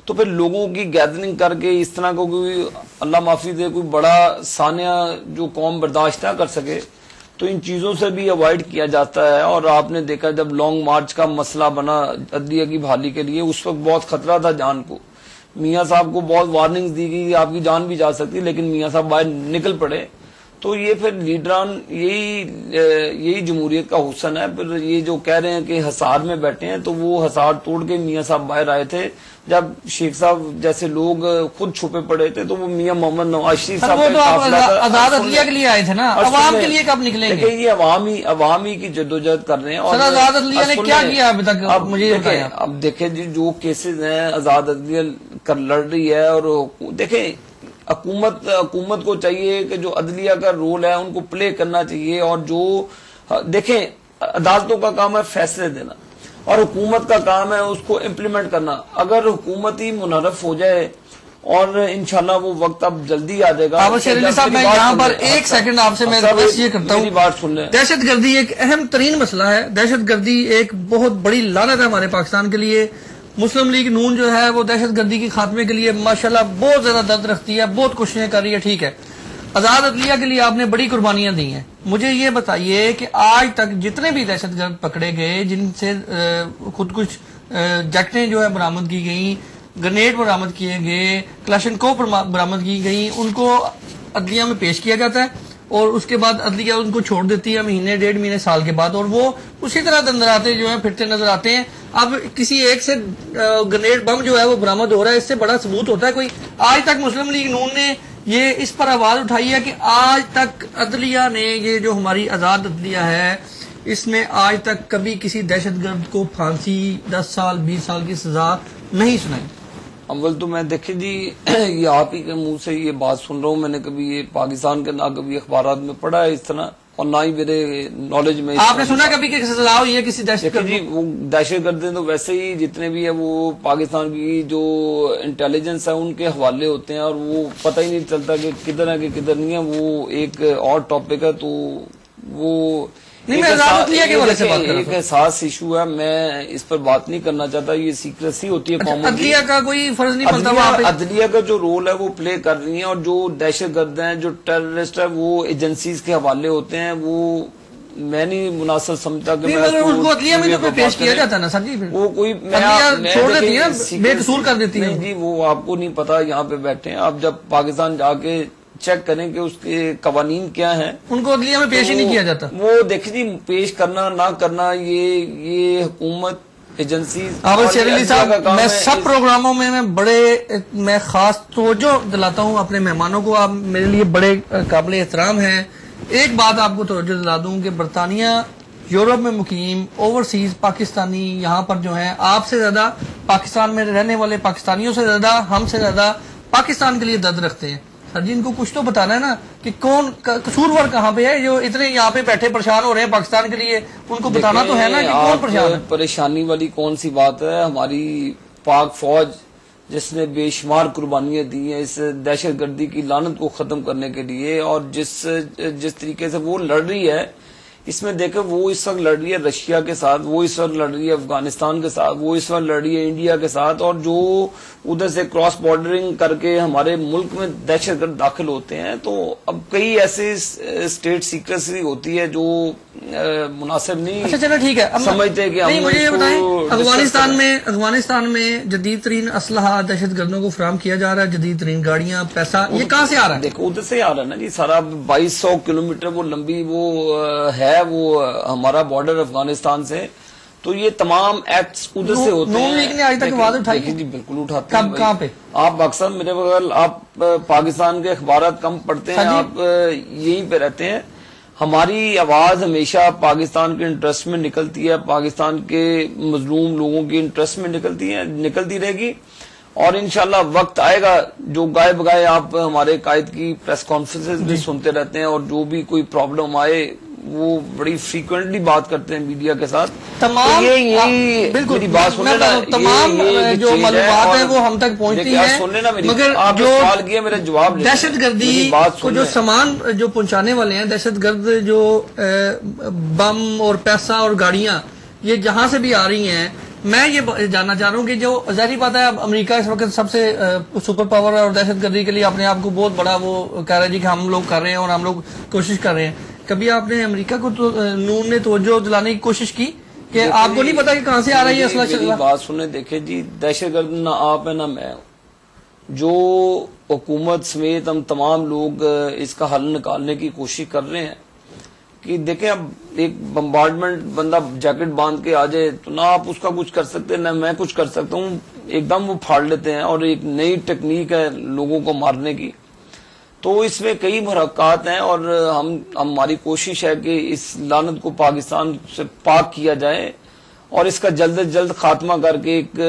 تو پھر لوگوں کی گیدرنگ کر کے اس طرح کو کوئی اللہ معافی دے کوئی بڑا سانحہ جو قوم برداشت نہ کر سکے، تو ان چیزوں سے بھی اوائڈ کیا جاتا ہے. اور آپ نے دیکھا جب لانگ مارچ کا مسئلہ بنا عدلیہ کی بحالی کے لیے، اس وقت بہت خطرہ تھا جان کو. میاں صاحب کو بہت وارننگز دی گئی، آپ کی جان بھی جا سکتی، لیکن میاں صاحب باہر نکل پڑے. تو یہ پھر لیڈران یہی جمہوریت کا حسن ہے. پھر یہ جو کہہ رہے ہیں کہ حصار میں بیٹھے ہیں، تو وہ حصار توڑ کے میاں صاحب باہر آئے تھے. جب شیخ صاحب جیسے لوگ خود چھپے پڑے تھے تو وہ میاں محمد نواز شریف صاحب وہ تو آزاد عدلیہ کے لیے آئے تھے نا، عوام کے لیے کب نکلیں گے؟ یہ عوامی کی جدوجہد کر رہے ہیں. اور آزاد عدلیہ نے کیا کیا ابھی تک مجھے بتائیں. اب دیکھیں جی جو کیسز ہیں آزاد عدلیہ لڑ رہی ہے، اور دیکھیں حکومت کو چاہیے کہ جو عدلیہ کا رول ہے ان کو پلے کرنا چاہیے. اور جو دیکھیں عدالتوں کا کام ہے فیصلے دینا، اور حکومت کا کام ہے اس کو امپلیمنٹ کرنا. اگر حکومت ہی منحرف ہو جائے، اور انشاءاللہ وہ وقت اب جلدی آ جائے گا. بابر شیر علی صاحب، میں یہاں پر ایک سیکنڈ آپ سے میں ریکویسٹ یہ کرتا ہوں، میری بات سن لیں. دہشت گردی ایک اہم ترین مسئلہ ہے. دہشت گردی ایک بہت بڑی لعنت ہے ہمارے پاکستان کے لیے. مسلم لیگ نون جو ہے وہ دہشت گردی کے خاتمے کے لیے ماشاءاللہ بہت زیادہ درد رکھتی ہے، بہت کوششیں کر رہی ہے. ٹھیک ہے، آزاد عدلیہ کے لیے آپ نے بڑی قربانیاں دی ہیں. مجھے یہ بتائیے کہ آج تک جتنے بھی دہشت گرد پکڑے گئے، جن سے خود کچھ جیکٹیں جو ہے برآمد کی گئیں، گرنیڈ برآمد کیے گئے، کلاشنکوف برآمد کی گئی، ان کو عدلیہ میں پیش کیا جاتا ہے، اور اس کے بعد عدلیہ ان کو چھوڑ دیتی ہے مہینے ڈیڑھ مہینے سال کے بعد، اور وہ اسی طرح دندراتے جو ہیں پھرتے نظر آتے ہیں. اب کسی ایک سے گرنیڈ بم جو ہے وہ برآمد ہو رہا ہے، اس سے بڑا ثبوت ہوتا ہے کوئی؟ آج تک مسلم لیگ نون نے یہ اس پر آواز اٹھائی ہے کہ آج تک عدلیہ نے، یہ جو ہماری آزاد عدلیہ ہے، اس نے آج تک کبھی کسی دہشت گرد کو پھانسی 10 سال 20 سال کی سزا نہیں سنائی. اول تو میں دیکھیں جی یہ آپ ہی کے منہ سے یہ بات سن رہا ہوں. میں نے کبھی یہ پاکستان کے نہ کبھی اخبارات میں پڑھا ہے اس طرح، اور نہ ہی میرے نالج میں. آپ نے سنا کبھی کہ سزا ہوئی ہے کسی دہشت گرد؟ جی وہ دہشت گرد تو ویسے ہی جتنے بھی ہیں وہ پاکستان کی جو انٹیلیجنس ہے ان کے حوالے ہوتے ہیں، اور وہ پتہ ہی نہیں چلتا کہ کدھر ہے کہ کدھر نہیں ہے. وہ ایک اور ٹاپک ہے. تو وہ ایک حساس ایشو ہے، میں اس پر بات نہیں کرنا چاہتا. یہ سیکریسی ہوتی ہے قوم کی. عدلیہ کا کوئی فرض نہیں بنتا. عدلیہ کا جو رول ہے وہ پلے کر رہی ہیں، اور جو دہشت گرد ہیں، جو ٹیررسٹ ہے، وہ ایجنسیز کے حوالے ہوتے ہیں. وہ میں نہیں مناسب سمجھتا کہ ان کو عدلیہ میں تو پیش کیا جاتا ہے نا سر جی. وہ کوئی چھوڑ دیتی ہے، بے قصور کر دیتی ہے. نہیں جی وہ آپ کو نہیں پتا، یہاں پہ بیٹھے ہیں آپ، جب پاکستان جا کے چیک کریں کہ اس کے قوانین کیا ہیں. ان کو عدلیہ میں پیش ہی نہیں کیا جاتا. وہ دیکھیں جی پیش کرنا نہ کرنا یہ حکومت ایجنسی. بابر شیر علی صاحب، میں سب پروگراموں میں میں خاص توجہ دلاتا ہوں اپنے مہمانوں کو. آپ میرے لیے بڑے قابل احترام ہیں. ایک بات آپ کو توجہ دلا دوں کہ برطانیہ، یورپ میں مقیم اوورسیز پاکستانی یہاں پر جو ہیں، آپ سے زیادہ پاکستان میں رہنے والے پاکستانیوں سے زیادہ، ہم سے زیادہ پاکستان کے لیے درد رکھتے ہیں. سر جی ان کو کچھ تو بتانا ہے نا کہ کون قصوروار کہاں پہ ہے، جو اتنے یہاں پہ بیٹھے پریشان ہو رہے ہیں پاکستان کے لیے. ان کو بتانا تو ہے نا کہ کون پریشان ہے. پریشانی والی کون سی بات ہے؟ ہماری پاک فوج جس نے بے شمار قربانیاں دی ہیں اس دہشت گردی کی لعنت کو ختم کرنے کے لیے، اور جس طریقے سے وہ لڑ رہی ہے، اس میں دیکھیں وہ اس وقت لڑ رہی ہے رشیا کے ساتھ، وہ اس وقت لڑ رہی ہے افغانستان کے ساتھ، وہ اس وقت لڑ رہی ہے انڈیا کے ساتھ. اور جو ادھر سے کراس بارڈرنگ کر کے ہمارے ملک میں دہشت گرد داخل ہوتے ہیں، تو اب کئی ایسے اسٹیٹ سیکریسی ہوتی ہے جو مناسب نہیں سمجھتے کہ ہم. مجھے یہ بتائیں، افغانستان میں جدید ترین اسلحہ دہشت گردوں کو فراہم کیا جا رہا ہے، جدید ترین گاڑیاں، پیسہ، یہ کہاں سے آ رہا ہے؟ دیکھو ادھر سے آ رہا ہے نا جی. سارا 2200 کلومیٹر وہ لمبی وہ ہے وہ ہمارا بارڈر افغانستان سے. تو یہ تمام ایکٹس ادھر سے ہوتے ہیں. نون لیگ نے آج تک آواز اٹھائی جی بالکل اٹھاتے ہیں. کہاں پہ؟ آپ اکثر میرے بغیر آپ پاکستان کے اخبارات کم پڑھتے ہیں، آپ یہیں پہ رہتے ہیں. ہماری آواز ہمیشہ پاکستان کے انٹرسٹ میں نکلتی ہے، پاکستان کے مظلوم لوگوں کے انٹرسٹ میں نکلتی رہے گی. اور انشاءاللہ وقت آئے گا، جو گائے بگائے آپ ہمارے قائد کی پریس کانفرنسز بھی سنتے رہتے ہیں، اور جو بھی کوئی پرابلم آئے وہ بڑی فریکوینٹلی بات کرتے ہیں میڈیا کے ساتھ. تمام میری بات سننے نا، تمام جو معلومات ہیں وہ ہم تک پہنچتی ہیں، مگر جو سوال کیا میرا جواب دہشت گردی کو جو سامان جو پہنچانے والے ہیں، دہشت گرد جو بم اور پیسہ اور گاڑیاں یہ جہاں سے بھی آ رہی ہیں، میں یہ جاننا چاہ رہا ہوں کہ جو ظاہری بات ہے اب امریکہ اس وقت سب سے سپر پاور ہے اور دہشت گردی کے لیے اپنے آپ کو بہت بڑا وہ کہہ رہا ہے جی کہ ہم لوگ کر رہے ہیں اور ہم لوگ کوشش کر رہے ہیں. کبھی آپ نے امریکہ کو نون نے توجہ دلانے کی کوشش کی کہ آپ کو نہیں پتا کہ کہاں سے آ رہی ہے اسلحہ؟ میری بات سنیں, دیکھیں جی, دہشت گرد نہ آپ ہے نہ میں ہوں. جو حکومت سمیت ہم تمام لوگ اس کا حل نکالنے کی کوشش کر رہے ہیں کہ دیکھیں اب ایک بمبارڈمنٹ بندہ جیکٹ باندھ کے آ جائے تو نہ آپ اس کا کچھ کر سکتے نہ میں کچھ کر سکتا ہوں, ایک دم وہ پھاڑ لیتے ہیں اور ایک نئی ٹیکنیک ہے لوگوں کو مارنے کی. تو اس میں کئی محرکات ہیں اور ہماری کوشش ہے کہ اس لعنت کو پاکستان سے پاک کیا جائے اور اس کا جلد از جلد خاتمہ کر کے ایک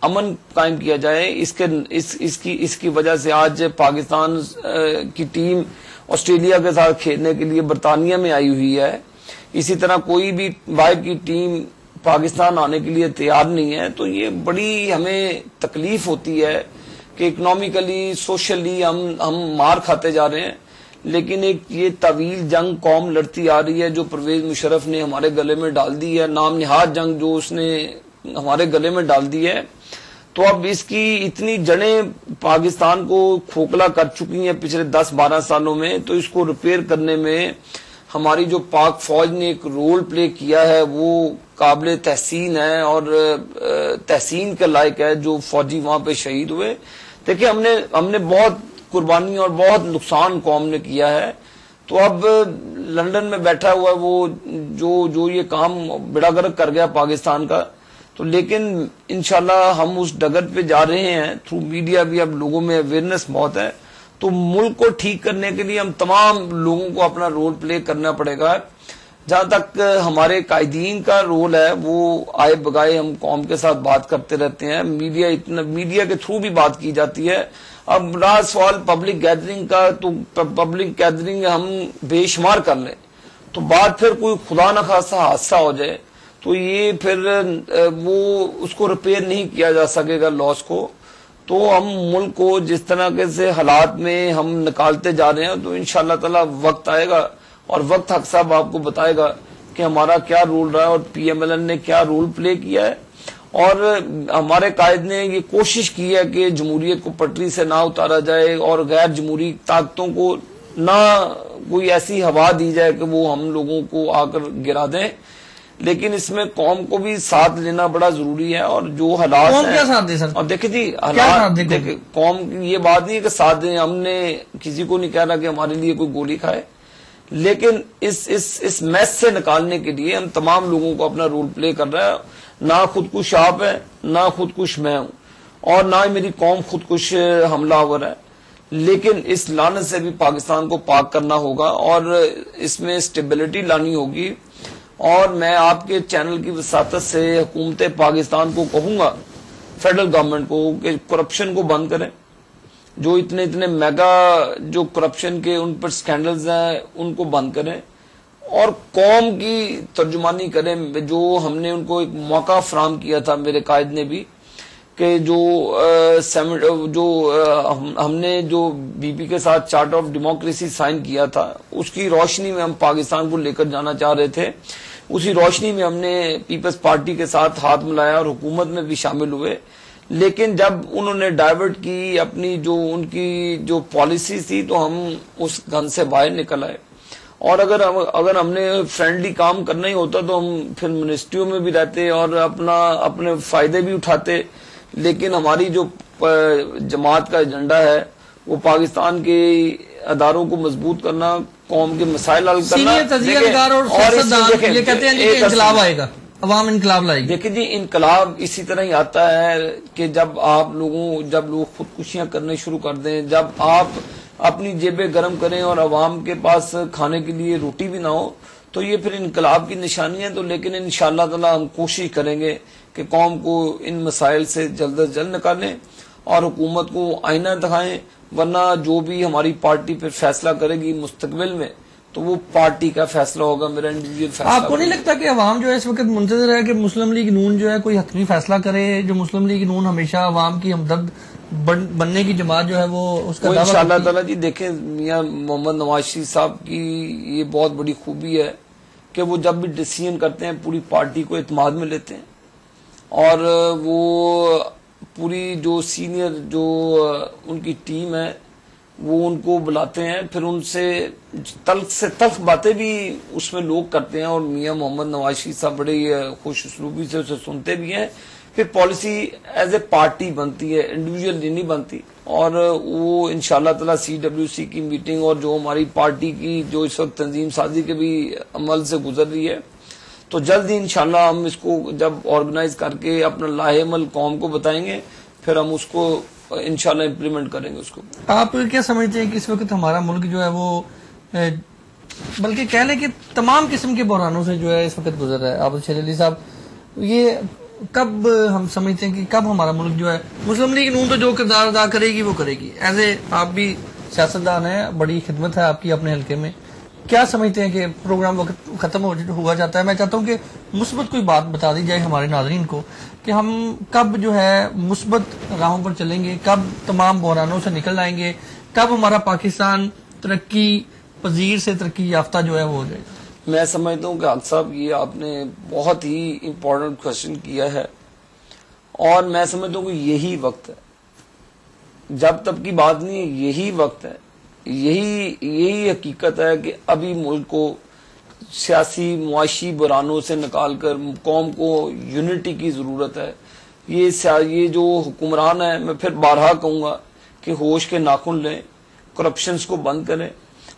امن قائم کیا جائے. اس کی وجہ سے آج پاکستان کی ٹیم آسٹریلیا کے ساتھ کھیلنے کے لیے برطانیہ میں آئی ہوئی ہے. اسی طرح کوئی بھی باہر کی ٹیم پاکستان آنے کے لیے تیار نہیں ہے. تو یہ بڑی ہمیں تکلیف ہوتی ہے کہ اکنامیکلی سوشلی ہم مار کھاتے جا رہے ہیں. لیکن ایک یہ طویل جنگ قوم لڑتی آ رہی ہے جو پرویز مشرف نے ہمارے گلے میں ڈال دی ہے, نام نہاد جنگ جو اس نے ہمارے گلے میں ڈال دی ہے. تو اب اس کی اتنی جڑیں پاکستان کو کھوکھلا کر چکی ہیں پچھلے 10-12 سالوں میں, تو اس کو ریپیئر کرنے میں ہماری جو پاک فوج نے ایک رول پلے کیا ہے وہ قابل تحسین ہے اور تحسین کے لائق ہے. جو فوجی وہاں پہ شہید ہوئے, دیکھیں ہم نے بہت قربانی اور بہت نقصان قوم نے کیا ہے. تو اب لندن میں بیٹھا ہوا وہ جو یہ کام بیڑا گرک کر گیا پاکستان کا, تو لیکن انشاءاللہ ہم اس ڈگر پہ جا رہے ہیں تھرو میڈیا بھی. اب لوگوں میں اویئرنیس بہت ہے, تو ملک کو ٹھیک کرنے کے لیے ہم تمام لوگوں کو اپنا رول پلے کرنا پڑے گا. جہاں تک ہمارے قائدین کا رول ہے وہ آئے بگائے ہم قوم کے ساتھ بات کرتے رہتے ہیں, میڈیا کے تھرو بھی بات کی جاتی ہے. اب رہا سوال پبلک گیدرنگ کا, تو پبلک گیدرنگ ہم بے شمار کر لیں تو بعد پھر کوئی خدا نخواستہ حادثہ ہو جائے تو یہ پھر وہ اس کو ریپیئر نہیں کیا جا سکے گا لاس کو. تو ہم ملک کو جس طرح کے سے حالات میں ہم نکالتے جا رہے ہیں, تو انشاءاللہ تعالی وقت آئے گا اور وقت حق صاحب آپ کو بتائے گا کہ ہمارا کیا رول رہا ہے اور پی ایم ایل این نے کیا رول پلے کیا ہے. اور ہمارے قائد نے یہ کوشش کی ہے کہ جمہوریت کو پٹری سے نہ اتارا جائے اور غیر جمہوری طاقتوں کو نہ کوئی ایسی ہوا دی جائے کہ وہ ہم لوگوں کو آ کر گرا دیں. لیکن اس میں قوم کو بھی ساتھ لینا بڑا ضروری ہے. اور جو حالات قوم کیا ساتھ دے سر؟ اور دیکھیں جی حالات دیکھیں, قوم یہ بات نہیں ہے کہ ساتھ دیں, ہم نے کسی کو نہیں کہہ رہا کہ ہمارے لیے کوئی گولی کھائے, لیکن اس میس سے نکالنے کے لیے ہم تمام لوگوں کو اپنا رول پلے کر رہا ہے. نہ خودکش آپ ہے نہ خودکش میں ہوں اور نہ ہی میری قوم خودکش حملہ آور ہے, لیکن اس لعنت سے بھی پاکستان کو پاک کرنا ہوگا اور اس میں اسٹیبلٹی لانی ہوگی. اور میں آپ کے چینل کی وساطت سے حکومت پاکستان کو کہوں گا, فیڈرل گورنمنٹ کو, کہ کرپشن کو بند کریں. جو اتنے میگا جو کرپشن کے ان پر سکینڈلز ہیں ان کو بند کریں اور قوم کی ترجمانی کریں. جو ہم نے ان کو ایک موقع فراہم کیا تھا میرے قائد نے بھی, کہ جو ہم نے جو بی پی کے ساتھ چارٹر آف ڈیموکریسی سائن کیا تھا, اس کی روشنی میں ہم پاکستان کو لے کر جانا چاہ رہے تھے. اسی روشنی میں ہم نے پیپلز پارٹی کے ساتھ ہاتھ ملایا اور حکومت میں بھی شامل ہوئے. لیکن جب انہوں نے ڈائیورٹ کی اپنی جو ان کی جو پالیسی تھی, تو ہم اس گھن سے باہر نکل آئے. اور اگر ہم نے فرینڈلی کام کرنا ہی ہوتا تو ہم پھر منسٹریوں میں بھی رہتے اور اپنے فائدے بھی اٹھاتے. لیکن ہماری جو جماعت کا ایجنڈا ہے وہ پاکستان کے اداروں کو مضبوط کرنا, قوم کے مسائل حل کرنا. اور یہ کہتے ہیں کہ انقلاب آئے گا, عوام انقلاب لائے گی. دیکھیں جی, انقلاب اسی طرح ہی آتا ہے کہ جب لوگ خودکشیاں کرنے شروع کر دیں, جب آپ اپنی جیبیں گرم کریں اور عوام کے پاس کھانے کے لیے روٹی بھی نہ ہو, تو یہ پھر انقلاب کی نشانی ہے. تو لیکن انشاءاللہ تعالی ہم کوشش کریں گے کہ قوم کو ان مسائل سے جلد از جلد نکالیں اور حکومت کو آئینہ دکھائیں. ورنہ جو بھی ہماری پارٹی پھر فیصلہ کرے گی مستقبل میں, تو وہ پارٹی کا فیصلہ ہوگا, میرا انڈیویجول فیصلہ. آپ کو نہیں لگتا کہ عوام جو ہے اس وقت منتظر ہے کہ مسلم لیگ نون جو ہے کوئی حتمی فیصلہ کرے؟ جو مسلم لیگ نون ہمیشہ عوام کی ہمدرد بننے کی جماعت جو ہے وہ اس کا ان شاء اللہ تعالیٰ. جی دیکھیں, میاں محمد نواز شریف صاحب کی یہ بہت بڑی خوبی ہے کہ وہ جب بھی ڈیسیژن کرتے ہیں پوری پارٹی کو اعتماد میں لیتے ہیں اور وہ پوری جو سینئر جو ان کی ٹیم ہے وہ ان کو بلاتے ہیں، پھر ان سے تلخ باتیں بھی اس میں لوگ کرتے ہیں، اور میاں محمد نواز شریف صاحب بڑے خوش اسلوبی سے اسے سنتے بھی ہیں. پھر پالیسی ایز اے پارٹی بنتی ہے، انڈیویجول نہیں بنتی. اور وہ انشاءاللہ تعالی CWC کی میٹنگ اور جو ہماری پارٹی کی جو اس وقت تنظیم سازی کے بھی عمل سے گزر رہی ہے، تو جلد ہی انشاءاللہ ہم اس کو جب آرگنائز کر کے اپنا لاہے عمل قوم کو بتائیں گے، پھر ہم اس کو انشاءاللہ امپلیمنٹ کریں گے اس کو. آپ کیا سمجھتے ہیں کہ اس وقت ہمارا ملک جو ہے وہ بلکہ کہہ لیں کہ تمام قسم کے بحرانوں سے جو ہے اس وقت گزر رہا ہے؟ عابد شیر علی صاحب، یہ کب ہم سمجھتے ہیں کہ کب ہمارا ملک جو ہے، مسلم لیگ نون تو جو کردار ادا کرے گی وہ کرے گی، ایز اے آپ بھی سیاستدان ہیں، بڑی خدمت ہے آپ کی اپنے حلقے میں، کیا سمجھتے ہیں کہ پروگرام وقت ختم ہوا جاتا ہے؟ میں چاہتا ہوں کہ مثبت کوئی بات بتا دی جائے ہمارے ناظرین کو کہ ہم کب جو ہے مثبت راہوں پر چلیں گے، کب تمام بحرانوں سے نکل آئیں گے، کب ہمارا پاکستان ترقی پذیر سے ترقی یافتہ جو ہے وہ ہو جائے گا. میں سمجھتا ہوں کہ حق صاحب یہ آپ نے بہت ہی امپورٹنٹ کوشچن کیا ہے، اور میں سمجھتا ہوں کہ یہی وقت ہے، جب تک کی بات نہیں ہے، یہی وقت ہے، یہی حقیقت ہے کہ ابھی ملک کو سیاسی معاشی بحرانوں سے نکال کر قوم کو یونٹی کی ضرورت ہے. یہ جو حکمران ہے، میں پھر بارہا کہوں گا کہ ہوش کے ناخن لیں، کرپشنز کو بند کریں،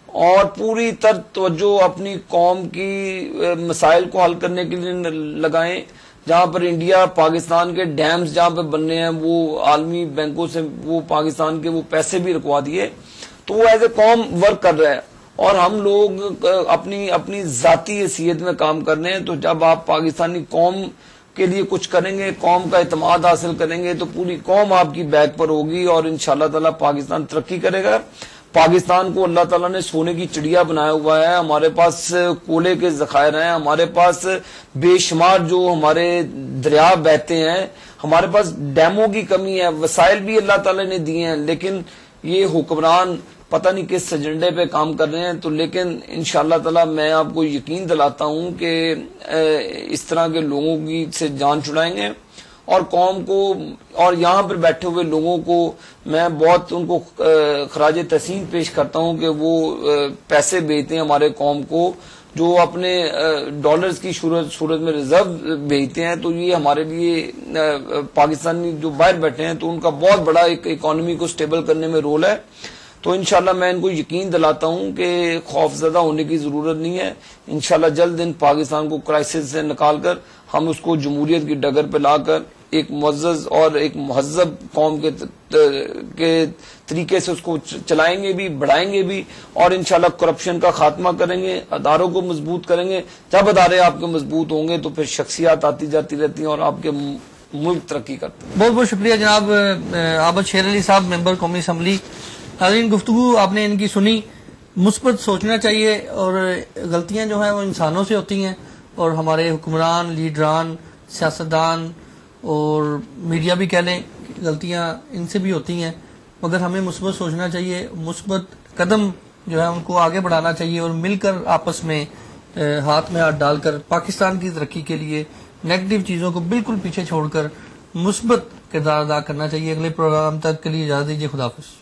اور پوری توجہ اپنی قوم کی مسائل کو حل کرنے کے لیے لگائیں. جہاں پر انڈیا پاکستان کے ڈیمز جہاں پہ بننے ہیں، وہ عالمی بینکوں سے وہ پاکستان کے وہ پیسے بھی رکوا دیے، تو وہ ایز اے قوم ورک کر رہا ہے، اور ہم لوگ اپنی ذاتی حیثیت میں کام کر رہے ہیں. تو جب آپ پاکستانی قوم کے لیے کچھ کریں گے، قوم کا اعتماد حاصل کریں گے، تو پوری قوم آپ کی بیک پر ہوگی، اور انشاءاللہ تعالی پاکستان ترقی کرے گا. پاکستان کو اللہ تعالیٰ نے سونے کی چڑیا بنایا ہوا ہے، ہمارے پاس کولے کے ذخائر ہیں، ہمارے پاس بے شمار جو ہمارے دریا بہتے ہیں، ہمارے پاس ڈیموں کی کمی ہے، وسائل بھی اللہ تعالیٰ نے دیے ہیں، لیکن یہ حکمران پتہ نہیں کس ایجنڈے پہ کام کر رہے ہیں. تو لیکن انشاءاللہ تعالیٰ میں آپ کو یقین دلاتا ہوں کہ اس طرح کے لوگوں کی سے جان چھڑائیں گے، اور قوم کو اور یہاں پر بیٹھے ہوئے لوگوں کو میں بہت ان کو خراج تحسین پیش کرتا ہوں کہ وہ پیسے بھیجتے ہیں ہمارے قوم کو، جو اپنے ڈالرز کی صورت میں ریزرو بھیجتے ہیں. تو یہ ہمارے لیے پاکستانی جو باہر بیٹھے ہیں تو ان کا بہت بڑا ایک اکانومی کو سٹیبل کرنے میں رول ہے. تو انشاءاللہ میں ان کو یقین دلاتا ہوں کہ خوف زدہ ہونے کی ضرورت نہیں ہے. انشاءاللہ جلد ان پاکستان کو کرائسس سے نکال کر ہم اس کو جمہوریت کی ڈگر پہ لا کر ایک معزز اور ایک مہذب قوم کے طریقے سے اس کو چلائیں گے بھی، بڑھائیں گے بھی، اور انشاءاللہ کرپشن کا خاتمہ کریں گے، اداروں کو مضبوط کریں گے. جب ادارے آپ کے مضبوط ہوں گے تو پھر شخصیات آتی جاتی رہتی ہیں اور آپ کے ملک ترقی کرتے ہیں. بہت بہت شکریہ جناب عابد شیر علی صاحب، ممبر قومی اسمبلی. ناظرین، گفتگو آپ نے ان کی سنی. مثبت سوچنا چاہیے، اور غلطیاں جو ہیں وہ انسانوں سے ہوتی ہیں، اور ہمارے حکمران، لیڈران، سیاستدان اور میڈیا بھی کہہ لیں غلطیاں ان سے بھی ہوتی ہیں، مگر ہمیں مثبت سوچنا چاہیے، مثبت قدم جو ہے ان کو آگے بڑھانا چاہیے، اور مل کر آپس میں ہاتھ میں ہاتھ ڈال کر پاکستان کی ترقی کے لیے نیگیٹو چیزوں کو بالکل پیچھے چھوڑ کر مثبت کردار ادا کرنا چاہیے. اگلے پروگرام تک کے لیے اجازت دیجیے. خدا حافظ.